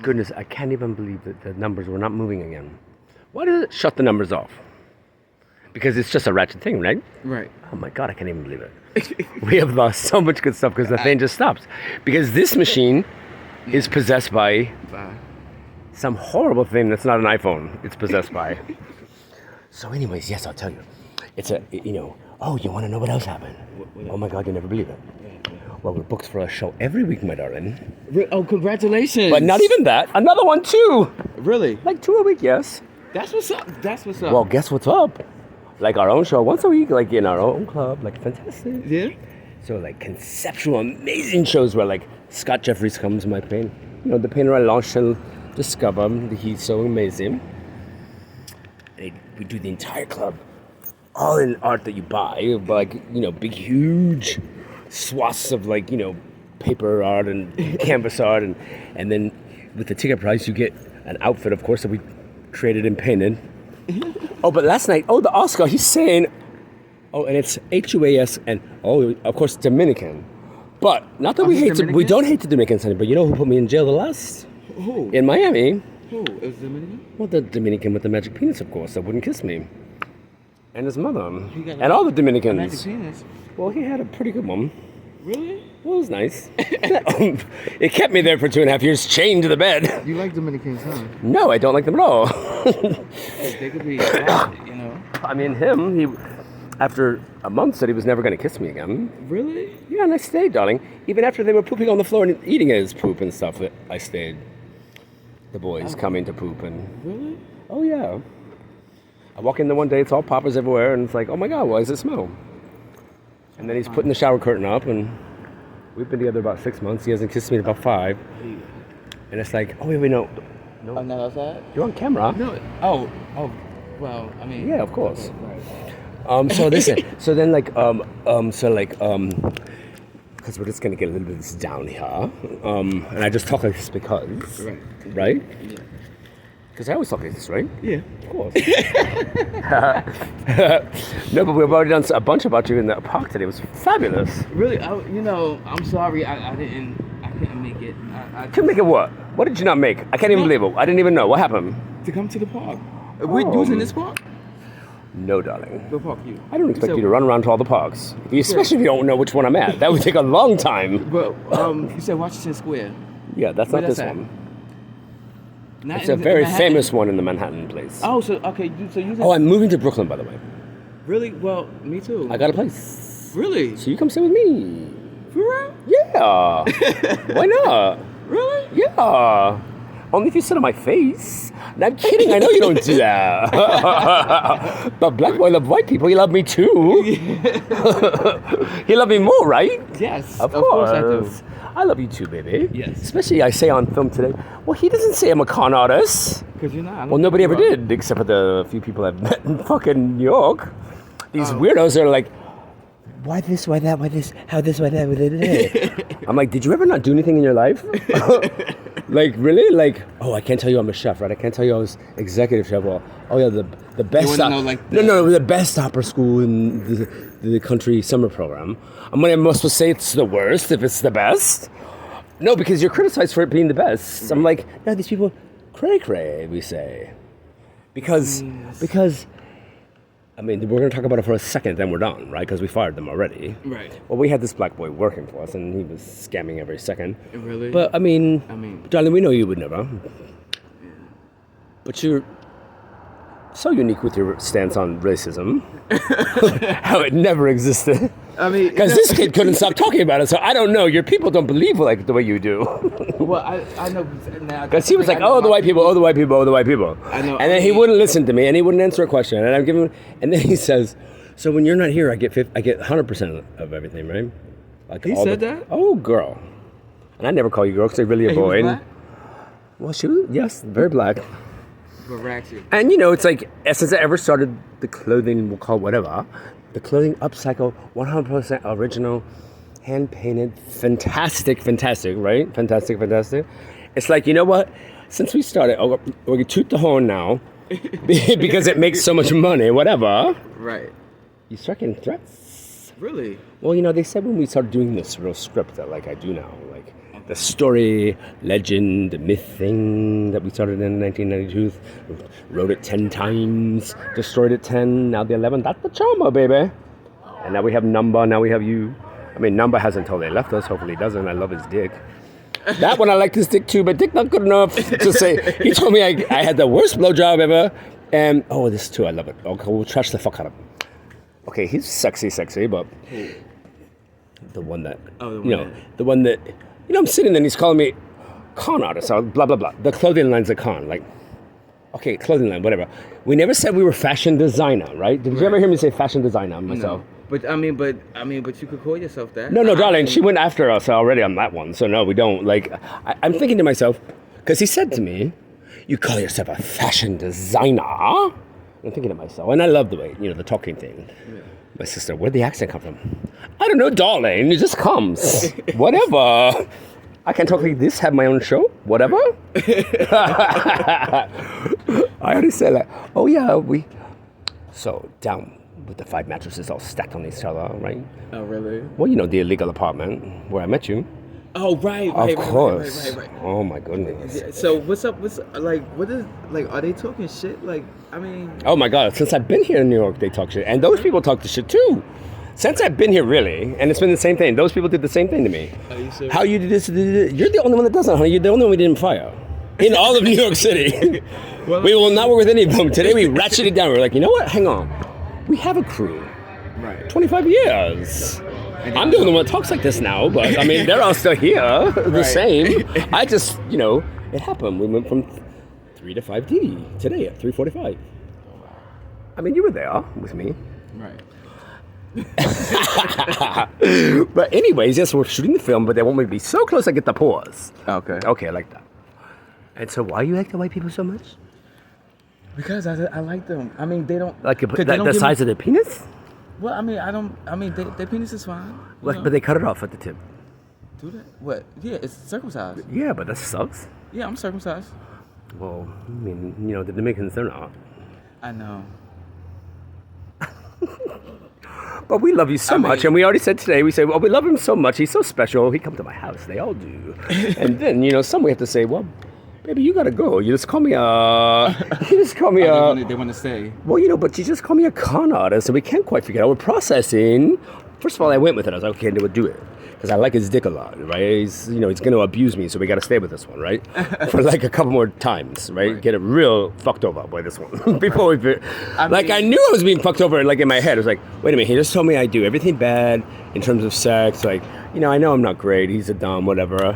Goodness, I can't even believe that the numbers were not moving again. Why does it shut the numbers off? Because it's just a ratchet thing, right? Right. Oh my God, I can't even believe it. We have lost so much good stuff because the thing just stops. Because this machine is possessed by some horrible thing that's not an iPhone. It's possessed by. So anyways, yes, I'll tell you. It's oh, you want to know what else happened? Oh my God, you never believe it. Well, we're booked for a show every week, my darling. Oh, congratulations. But not even that. Another one too. Really? Like 2 a week, yes. That's what's up. That's what's up. Well, guess what's up? Like our own show once a week, like in our own club, like fantastic. Yeah. So like conceptual, amazing shows where like Scott Jeffries comes, my pain. You know, the painter I launched shall discover that he's so amazing. And we do the entire club, all in art that you buy, like, you know, big, huge swaths of like, you know, paper art and canvas art. And then with the ticket price, you get an outfit, of course, that we created and painted. Oh, but last night, the Oscar, he's saying, and it's HUAS and, of course, Dominican. But not that we don't hate the Dominicans, but you know who put me in jail the last? Who? In Miami. Who? It was Dominican? Well, the Dominican with the magic penis, of course, that wouldn't kiss me. And his mother. And all the Dominicans. Magic penis? Well, he had a pretty good one. Really? Well, it was nice. It kept me there for 2.5 years, chained to the bed. You like Dominicans, huh? No, I don't like them at all. They could be, you know. I mean, he, after a month, said he was never going to kiss me again. Really? Yeah, and I stayed, darling. Even after they were pooping on the floor and eating his poop and stuff, I stayed. The boys coming to poop and... Really? Oh, yeah. I walk in there one day, it's all poppers everywhere, and it's like, oh my God, why does it smell? And then he's putting the shower curtain up, and we've been together about 6 months. He hasn't kissed me in about 5. And it's like, oh, wait, no. I'm not outside? You're on camera. No. Oh, well, I mean... Yeah, of course. Okay, right. So listen, so then because we're just going to get a little bit of this down here. And I just talk like this because, right? Yeah. Because I always talk like this, right? Yeah. Of course. No, but we've already done a bunch about you in the park today. It was fabulous. Really, I'm sorry, I couldn't make it. I Couldn't make it what? What did you not make? I can't even believe it. I didn't even know. What happened? to come to the park. We're using this park? No, darling. The park, you. I don't expect you to run around to all the parks. Especially if you don't know which one I'm at. That would take a long time. But you said Washington Square. Yeah, that's Where not that's this at? one. Not It's in a very Manhattan? famous one in the Manhattan place. Oh, so okay, so you. Oh, I'm moving to Brooklyn, by the way. Really? Well, me too. I got a place. Really? So you come stay with me. For real? Yeah. Why not? Really? Yeah. Only if you sit on my face. No, I'm kidding. I know you don't do that. But black boy love white people. He love me too. He love me more, right? Yes. Of course I do. I love you too, baby. Yes. Especially I say on film today. Well, he doesn't say I'm a con artist. Because you're not. Well, nobody ever did, except for the few people I've met in fucking New York. These weirdos are like, why this, why that, why this, how this, why that, why that. I'm like, did you ever not do anything in your life? Like, really? Like, oh, I can't tell you I'm a chef, right? I can't tell you I was executive chef. Well, oh yeah, the best. The best opera school in the country summer program. I'm supposed to say it's the worst if it's the best. No, because you're criticized for it being the best. I'm like, no, these people, cray, we say, because. I mean, we're going to talk about it for a second, then we're done, right? Because we fired them already. Right. Well, we had this black boy working for us, and he was scamming every second. Really? But, I mean, darling, we know you would never. Yeah. But you're so unique with your stance on racism. How it never existed. I mean... Because this kid couldn't stop talking about it, so I don't know. Your people don't believe like the way you do. Well, I know... Because he was like, oh, the white people, oh, the white people, oh, the white people. I know. And then he wouldn't listen to me, and he wouldn't answer a question. And I'm giving, and then he says, so when you're not here, I get 100% of everything, right? Like he said that? Oh, girl. And I never call you girl because you're really a boy. He was black? Well, she was, yes, very black. But ratchet. And you know, it's like, since I ever started the clothing, we'll call it whatever, the clothing upcycle, 100% original, hand-painted, fantastic, right? Fantastic. It's like, you know what? Since we started, we're going to toot the horn now, because it makes so much money, whatever. Right. You start getting threats. Really? Well, you know, they said when we started doing this real script that, like, I do now, like, the story, legend, the myth thing that we started in 1992. Wrote it 10 times, destroyed it 10, now the 11th. That's the trauma, baby. And now we have Number, now we have you. I mean, Number hasn't told they left us. Hopefully he doesn't. I love his dick. That one I like his dick too, but dick not good enough to say. He told me I had the worst blowjob ever. And, this too, I love it. Okay, we'll trash the fuck out of him. Okay, he's sexy, but the one that, the one that, I'm sitting there and he's calling me con artist, or blah, blah, blah. The clothing line's a con, like, okay, clothing line, whatever. We never said we were fashion designer, right? Did you ever hear me say fashion designer myself? No. But you could call yourself that. No, darling, she went after us already on that one, so no, we don't. Like, I'm thinking to myself, because he said to me, you call yourself a fashion designer? I'm thinking to myself, and I love the way, the talking thing. Yeah. My sister, where'd the accent come from? I don't know, darling, it just comes. Whatever. I can talk like this, have my own show, whatever. I already said like, oh yeah, so down with the 5 mattresses all stacked on each other, right? Oh, really? Well, the illegal apartment where I met you. Oh, right. Of course. Right. Oh, my goodness. Yeah, so what is, are they talking shit? Oh, my God. Since I've been here in New York, they talk shit. And those people talk the shit, too. Since I've been here, really, and it's been the same thing. Those people did the same thing to me. Are you serious? How you did this? You're the only one that doesn't, honey. You're the only one we didn't fire. In all of New York City. Well, we will not work with any of them. Today, we ratcheted it down. We're like, you know what? Hang on. We have a crew. Right. 25 years. I'm the only one that talks like this now, but they're all still here, the same. I just, it happened. We went from 3 to 5D today at 3:45. You were there with me. Right. But anyways, yes, we're shooting the film, but they want me to be so close I get the pause. Okay, I like that. And so why you like the white people so much? Because I like them. They don't... Like the size of their penis? Well, I don't... their penis is fine. But they cut it off at the tip. Do they? What? Yeah, it's circumcised. Yeah, but that sucks. Yeah, I'm circumcised. Well, the Dominicans, they're not. I know. But we love you so much, and we already said today, we say, well, we love him so much, he's so special, he come to my house, they all do. And then, some we have to say, well, baby, you gotta go. You just call me they want to stay. Well, but you just call me a con artist, and we can't quite figure it out. We're processing. First of all, I went with it. I was like, okay, we'll do it. Because I like his dick a lot, right? He's going to abuse me, so we got to stay with this one, right? For like a couple more times, right? Get it real fucked over by this one. Before we... I knew I was being fucked over, like, in my head. I was like, wait a minute, he just told me I do everything bad in terms of sex. Like, I know I'm not great. He's a dumb, whatever.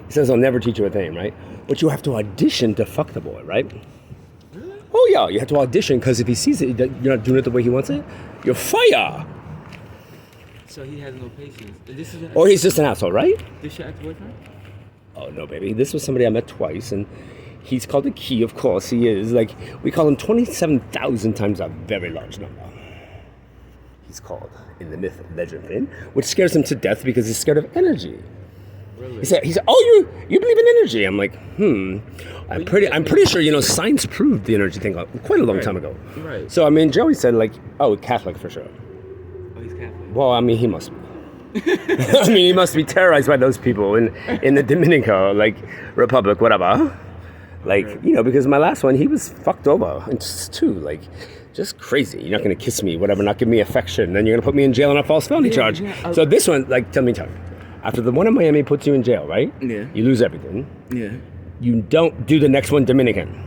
He says, I'll never teach you a thing, right? But you have to audition to fuck the boy, right? Really? Oh, yeah, you have to audition, because if he sees it, you're not doing it the way he wants it, you're fire. So he has no patience. Or he's just an asshole, right? This your ex-boyfriend? Oh, no, baby. This was somebody I met twice, and he's called a key, of course. He is. Like, we call him 27,000 times a very large number. He's called in the myth legend thing, which scares him to death because he's scared of energy. Really? He said, oh, you believe in energy? I'm like, I'm pretty sure, science proved the energy thing quite a long time ago. Right. So, Joey said, like, oh, Catholic for sure. Oh, he's Catholic. Well, he must be. He must be terrorized by those people in the Dominican, Republic, whatever. Because my last one, he was fucked over. And just crazy. You're not going to kiss me, whatever, not give me affection. Then you're going to put me in jail on a false felony charge. Yeah. So this one, tell me. After the one in Miami puts you in jail, right? Yeah. You lose everything. Yeah. You don't do the next one Dominican.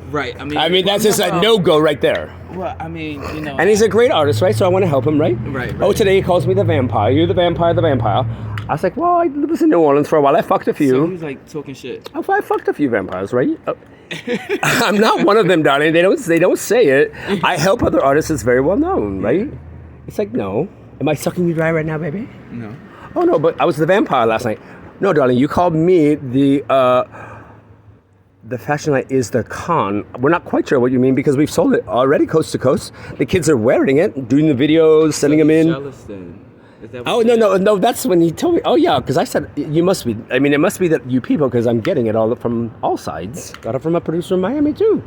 Right. That's just a no-go right there. Well, And he's a great artist, right? So I want to help him, right? Right. Oh, today he calls me the vampire. You're the vampire, the vampire. I was like, well, I was in New Orleans for a while. I fucked a few. So he was talking shit. Oh, I fucked a few vampires, right? I'm not one of them, darling. They don't say it. I help other artists. It's very well known, right? It's like, no. Am I sucking you dry right now, baby? No. Oh, no, but I was the vampire last night. No, darling, you called me the fashion light is the con. We're not quite sure what you mean because we've sold it already coast to coast. The kids are wearing it, doing the videos, sending them in. Jealous then. Oh, no, that's when he told me. Oh, yeah, because I said, you must be. It must be that you people, because I'm getting it all from all sides. Got it from a producer in Miami, too.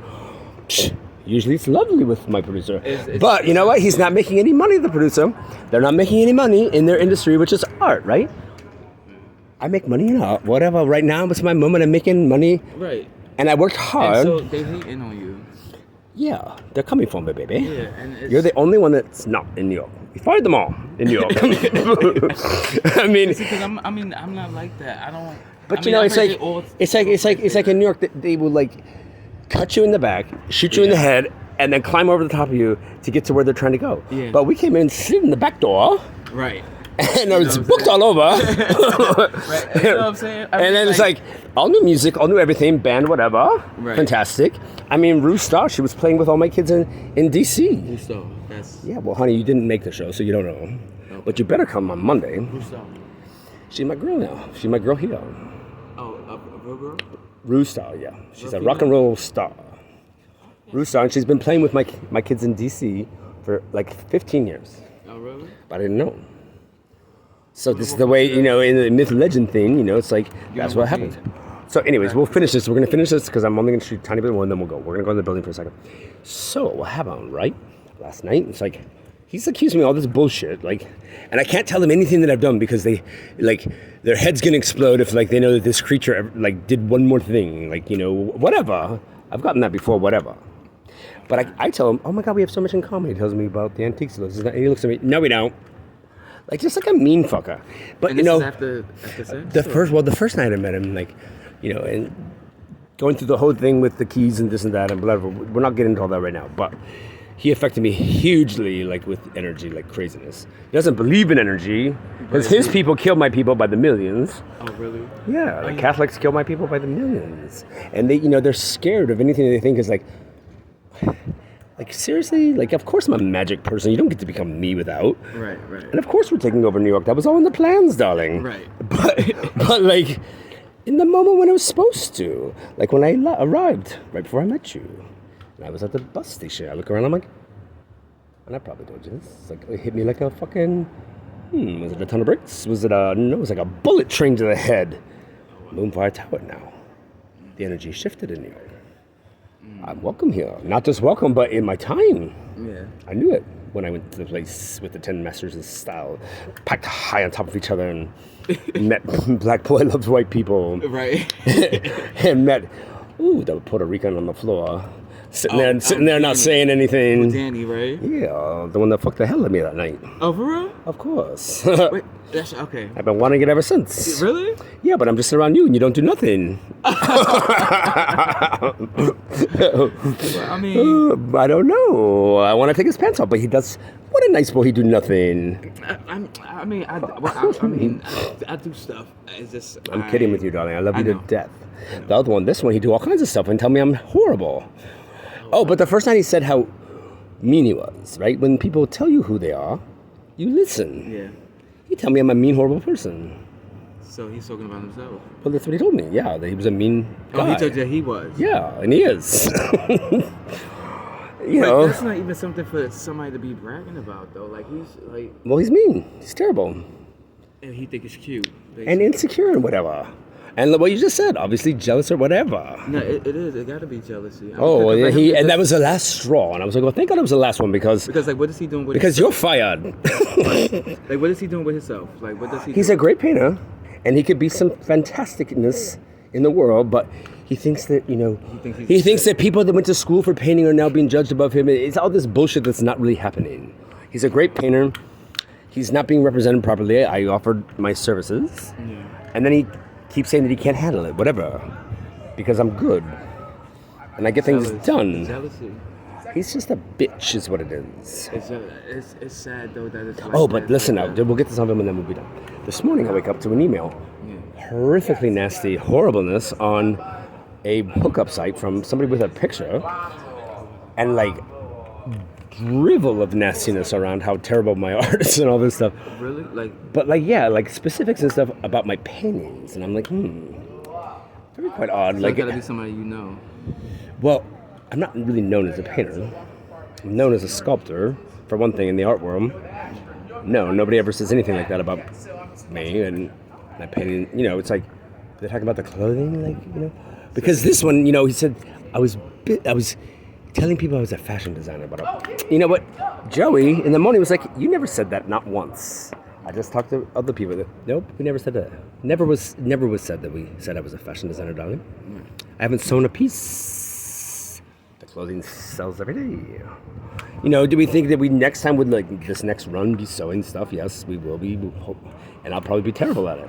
Usually it's lovely with my producer. But you know what? He's not making any money, the producer. They're not making any money in their industry, which is art, right? I make money, whatever. Right now, it's my moment. I'm making money, Right. and I worked And hard. so they hating on you. Yeah, they're coming for me, baby. Yeah, and it's, You're the only one that's not in New York. We fired them all in New York. I mean, because I'm not like that. I don't. but I you mean, know, I it's heard like it all- it's like in New York, they will like cut you in the back, shoot you in the head, and then climb over the top of you to get to where they're trying to go. Yeah. But we came in, sit in the back door, Right. and I was booked all over. Right. You know what I'm saying? I mean, And then it's like all new music, all new everything, band, whatever. Right. Fantastic. I mean, Rue Star, she was playing with all my kids in DC. Gusto. That's Yeah, well, honey, you didn't make the show, so you don't know. But you better come on Monday. Gusto. She's my girl now. She's my girl here. Oh, a real girl? Rue Star, yeah. She's a rock and roll star. Rue Star, and she's been playing with my kids in DC for like 15 years. Oh, really? But I didn't know. So this is the way, you know, in the myth legend thing, you know, it's like, that's what happened. So anyways, we'll finish this. We're going to finish this because I'm only going to shoot a tiny bit more and then we'll go. We're going to go in the building for a second. So what happened, right? Last night, it's like, he's accusing me of all this bullshit, like, and I can't tell them anything that I've done because they, like, their head's going to explode if, like, they know that this creature, like, did one more thing, like, you know, whatever. I've gotten that before, whatever. But I tell him, oh my God, we have so much in common. He tells me about the antiques he loves. And he looks at me, no, we don't. Like, just like a mean fucker. But, And you this know, is after sex? the first night I met him, like, you know, and going through the whole thing with the keys and this and that and whatever, we're not getting into all that right now. But he affected me hugely, like, with energy, like craziness. He doesn't believe in energy because his people kill my people by the millions. Oh, really? Yeah, like Catholics kill my people by the millions. And they, you know, they're scared of anything they think is like seriously? Like, of course I'm a magic person. You don't get to become me without. Right, right. And of course we're taking over New York. That was all in the plans, darling. Right. But like, in the moment when it was supposed to. Like when I arrived, right before I met you. And I was at the bus station. I look around, I'm like, and I probably told you this. It's like, it hit me like a fucking, was it a ton of bricks? Was it no, it was like a bullet train to the head. Moonfire Tower now. The energy shifted in New York. I'm welcome here. Not just welcome, but in my time. Yeah. I knew it when I went to the place with the 10 masters of style, packed high on top of each other and met Black Boy Loves White People. Right. And met, the Puerto Rican on the floor. Sitting there not saying anything. With Danny, right? Yeah, the one that fucked the hell out of me that night. Oh, for real? Of course. Wait, that's okay. I've been wanting it ever since. Really? Yeah, but I'm just around you and you don't do nothing. I mean, I don't know. I want to take his pants off, but he does. What a nice boy. He do nothing. I do stuff. It's just. I'm kidding with you, darling. I love you to know. death. The other one, this one, he do all kinds of stuff and tell me I'm horrible. Oh, but the first night he said how mean he was, right? When people tell you who they are, you listen. Yeah. He tell me I'm a mean, horrible person. So he's talking about himself. Well, that's what he told me. Yeah, that he was a mean guy. Oh, he told you that he was. Yeah, and he is. You But know. that's not even something for somebody to be bragging about, though. Like he's like, Well, he's mean. He's terrible. and he think it's cute. Basically. And insecure and whatever. And what you just said, obviously jealous or whatever. No, it is. It got to be jealousy. I mean, Oh, because, and like, that was the last straw. And I was like, well, thank God it was the last one because like, what is he doing with? because you're fired. Like, what is he doing with himself? Like, what does he? He's do? a great painter, and he could be some fantasticness in the world, but he thinks that, you know, he thinks that people that went to school for painting are now being judged above him. It's all this bullshit that's not really happening. He's a great painter. He's not being represented properly. I offered my services, and then he keeps saying that he can't handle it, whatever, because I'm good, and I get things done. Jealousy. He's just a bitch, is what it is. It's sad though that it's. Like Oh, but that, listen like now, that. we'll get to some of them and then we'll be done. This morning I wake up to an email, horrifically nasty horribleness on a hookup site from somebody with a picture, and like drivel of nastiness around how terrible my art is and all this stuff. Really? Like. But like, yeah, like specifics and stuff about my paintings, and I'm like, very quite odd. So Like, it gotta be somebody you know. well, I'm not really known as a painter. I'm known as a sculptor, for one thing, in the art world. No, nobody ever says anything like that about me and my painting. You know, it's like, they're talking about the clothing, like, you know. Because this one, you know, he said, I was telling people I was a fashion designer, but you know what? Joey, in the morning, was like, you never said that, not once. I just talked to other people. Nope, we never said that. Never was said that we said I was a fashion designer, darling. I haven't sewn a piece. The clothing sells every day. You know, do we think that we next time would like this next run be sewing stuff? Yes, we will be. We hope. And I'll probably be terrible at it.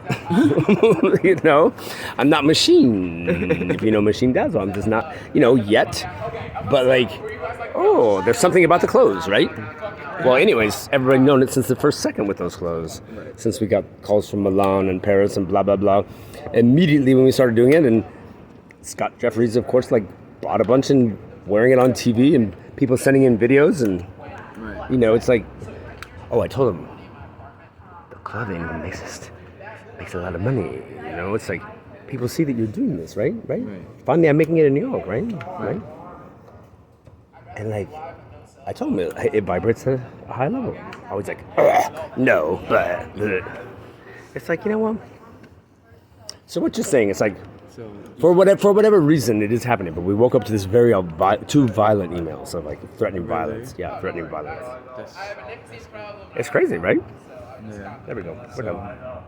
You know, I'm not machine. If you know machine dazzle, I'm just not. You know, yet. But like, oh, there's something about the clothes, right? Well, anyways, everybody known it since the first second with those clothes. Right. Since we got calls from Milan and Paris and blah, blah, blah. Immediately when we started doing it, and Scott Jeffries, of course, like bought a bunch and wearing it on TV and people sending in videos. And, right. You know, it's like, oh, I told him, the clothing makes a lot of money. You know, it's like, people see that you're doing this, right? Right? Finally, I'm making it in New York, right? And like, I told him it vibrates at a high level. I was like, no, but it's like, you know what? So what you're saying, it's like, for whatever reason, it is happening. But we woke up to this very two violent emails of like threatening violence. Yeah, threatening violence. It's crazy, right? Yeah. There we go. We're done.